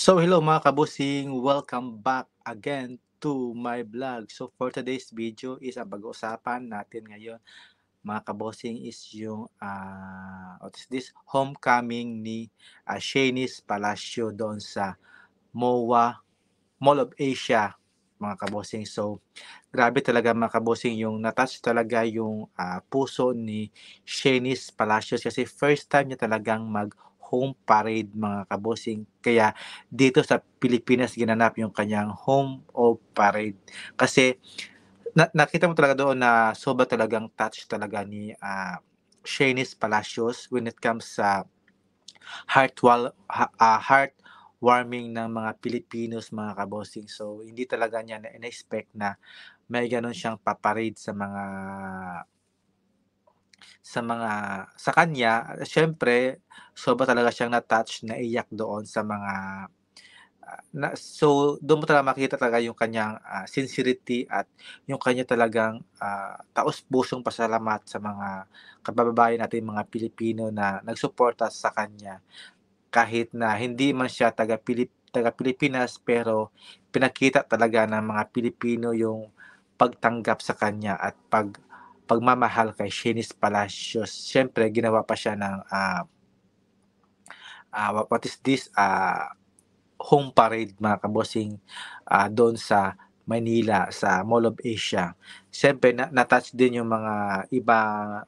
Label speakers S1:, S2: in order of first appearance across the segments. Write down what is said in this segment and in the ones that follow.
S1: So hello mga kabusing, welcome back again to my vlog. So for today's video is ang pag-uusapan natin ngayon mga kabosing is yung what is this homecoming ni Shanice Palacio doon sa MOA Mall of Asia mga kabosing. So grabe talaga mga kabosing yung natouch talaga yung puso ni Shanice Palacios kasi first time niya talagang mag home parade mga kabosing. Kaya dito sa Pilipinas ginanap yung kanyang home of parade. Kasi nakita mo talaga doon na sobra talagang touch talaga ni Shanice Palacios when it comes sa heartwarming ng mga Pilipinos mga kabosing. So hindi talaga niya na-expect na may gano'n siyang paparade sa kanya. Siyempre sobra talaga siyang na-touch, naiyak doon sa mga so doon mo talaga makita talaga yung kanyang sincerity at yung kanya talagang taos-pusong pasalamat sa mga kababayan natin mga Pilipino na nagsuporta sa kanya. Kahit na hindi man siya taga-Pilipinas pero pinakita talaga ng mga Pilipino yung pagtanggap sa kanya at pagmamahal kay Shanice Palacios. Siyempre ginawa pa siya ng what is this home parade mga kabosing doon sa Manila sa Mall of Asia. Siyempre na-touch din yung mga ibang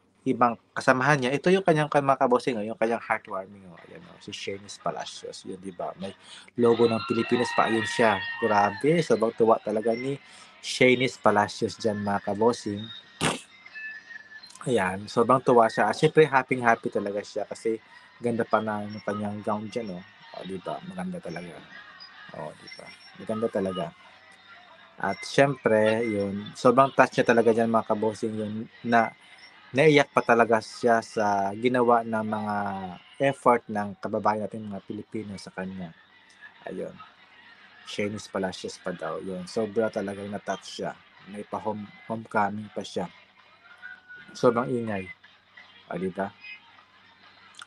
S1: kasamahan niya. Ito yung kanyang mga kabosing, yung kanyang heartwarming, ayan, si Shanice Palacios, yun, di ba? May logo ng Pilipinas pa, yun siya. Grabe, sobrang tuwa talaga ni Shanice Palacios dyan, mga kabosing. Ayan, sobrang tuwa siya. Siyempre, happy talaga siya kasi ganda pa na yung kanyang gown dyan, oh. O, di ba? Maganda talaga. O, di ba? Maganda talaga. At siyempre, yun, sobrang touch niya talaga dyan, mga kabosing, yun, na naiyak pa talaga siya sa ginawa ng mga effort ng kababayan natin mga Pilipino sa kanya. Ayun, Shanice Palacios pa daw. Yun, sobra talagang na-touch siya. May homecoming pa siya. Sobrang ingay. O, diba?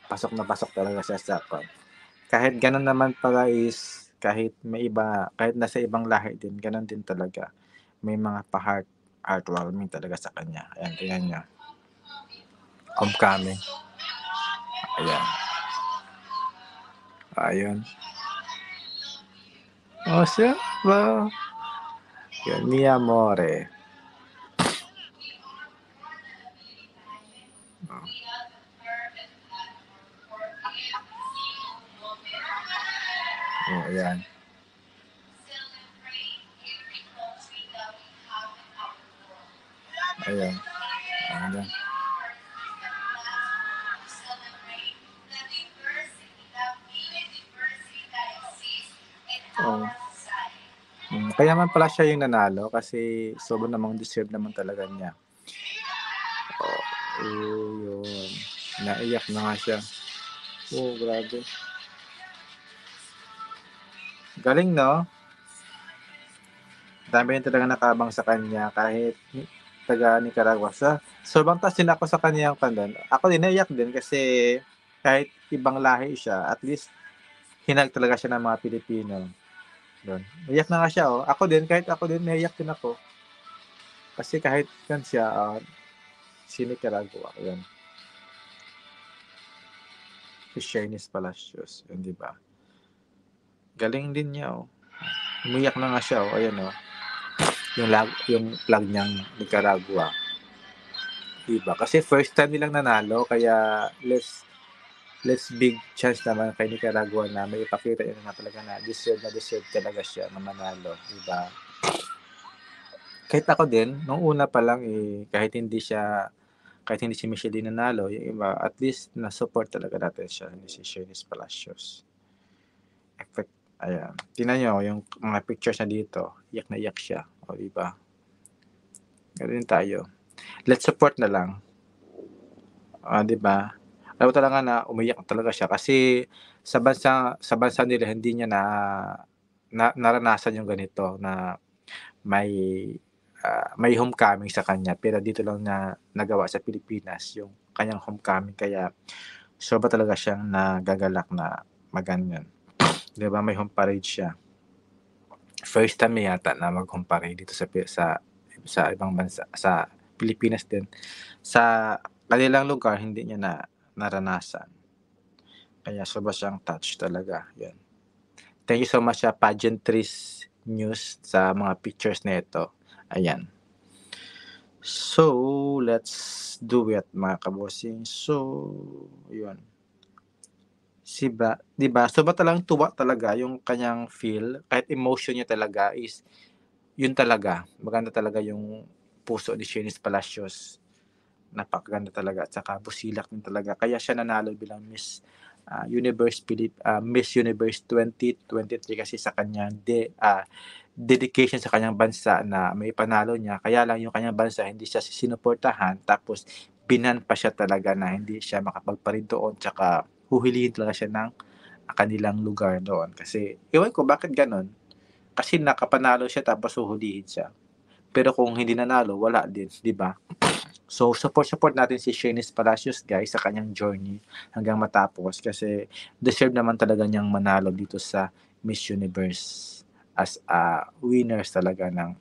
S1: Pasok na pasok talaga siya sa kahit ganun naman pala is kahit may iba, kahit nasa ibang lahi din, ganun din talaga. May mga heartwarming talaga sa kanya. Ayan, tingnan niya. Homecoming. Ayan. Ayun. O siya ba? Yun, mi amore. Ayan. Ayan. Ayan. Oh. Kaya man pala siya yung nanalo kasi sobrang namang deserve naman talaga niya. Yun. Naiyak na nga siya. Grabe. Galing, no? Dami rin talaga nakabang sa kanya kahit taga Nicaragua. Sobrang taas din ako sa kanyang pandan. Ako din, naiyak din kasi kahit ibang lahi siya, at least hinag talaga siya ng mga Pilipino. Doon. Naiyak na nga siya, oh. Kahit ako din, naiyak din ako. Kasi kahit yan siya, si Nicaragua, yun. Si Shanice Palacios, yun, di ba? Galing din niya, oh. Umiyak na nga siya, oh. Ayan, oh. Yung flag niyang Nicaragua. Diba? Kasi first time nilang nanalo, kaya let's big chance naman kay Nicaragua na may ipakita yun na talaga na deserve talaga siya na manalo. Diba? Kahit ako din, nung una pa lang, kahit hindi si Michelle nanalo, yung iba, at least na-support talaga natin siya, ni si Shanice Palacios. Effect, ayan. Tingnan nyo, yung mga pictures na dito, iyak na iyak siya. O, diba? Ganun tayo. Let's support na lang. Diba? Alam mo talaga na umiyak talaga siya kasi sa bansa nila hindi niya naranasan yung ganito na may homecoming sa kanya, pero dito lang na nagawa sa Pilipinas yung kanyang homecoming, kaya sobra talaga siyang nagagalak na maganyan. 'Di ba may home parade siya. First time niya yata na mag-home parade dito sa ibang bansa, sa Pilipinas din. Sa kanilang lugar hindi niya na naranasan. Kaya sobra siyang touch talaga, 'yun. Thank you so much sa Pageantries News sa mga pictures na ito, ayan. So, let's do it mga ka-bossing. So, 'yun. 'Di ba sobra talagang tuwa talaga yung kanyang feel, kahit emotion niya talaga is yun talaga, maganda talaga yung puso ni Shanice Palacios. Napakaganda talaga at saka busilak din talaga. Kaya siya nanalo bilang Miss Universe 2023 kasi sa kanyang dedication sa kanyang bansa na may panalo niya. Kaya lang yung kanyang bansa hindi siya sinuportahan tapos binan pa siya talaga na hindi siya makapagparid doon tsaka huhulihin talaga siya ng kanilang lugar doon. Kasi ewan ko bakit gano'n. Kasi nakapanalo siya tapos huhulihin siya. Pero kung hindi nanalo, wala din, 'di ba? So, support natin si Shanice Palacios guys sa kanyang journey hanggang matapos kasi deserve naman talaga niyang manalo dito sa Miss Universe as a winners talaga ng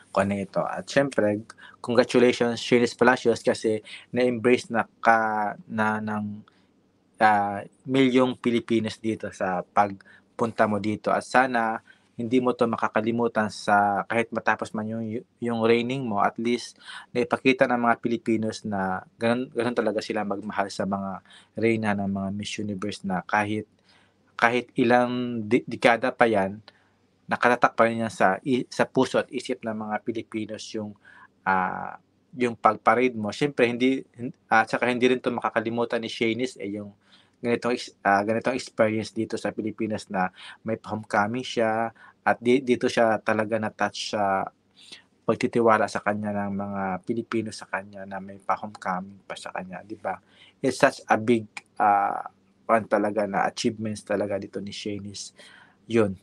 S1: kung ano ito. At syempre, congratulations Shanice Palacios kasi na-embrace na ng milyong Pilipinos dito sa pagpunta mo dito at sana hindi mo 'to makakalimutan sa kahit matapos man yung reigning mo at least naipakita ng mga Pilipinos na gano'n gano'n talaga sila magmahal sa mga reyna ng mga Miss Universe na kahit ilang dekada pa 'yan, nakatatak pa rin yan sa puso at isip ng mga Pilipinos yung pag-parade mo. Siyempre tsaka hindi rin 'to makakalimutan ni Shanice, yung ganitong experience dito sa Pilipinas na may pa-homecoming siya at dito siya talaga na-touch sa pagtitiwala sa kanya ng mga Pilipino sa kanya na may pa-homecoming pa sa kanya, 'di ba? It's such a big, talaga na achievements talaga dito ni Shanice, 'yun.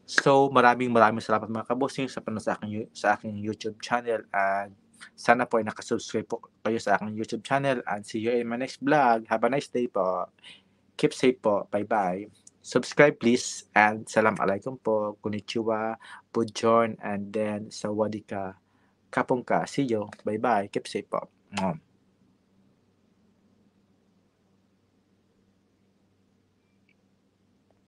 S1: So, maraming salamat mga ka-bossing sa panonood sa aking YouTube channel at sana po ay naka-subscribe po kayo sa aking YouTube channel and see you in my next vlog. Have a nice day po. Keep safe po. Bye-bye. Subscribe please and salam alaikum po. Konnichiwa, Buongiorno, and then sawadee ka, kapong ka. See you. Bye-bye. Keep safe po.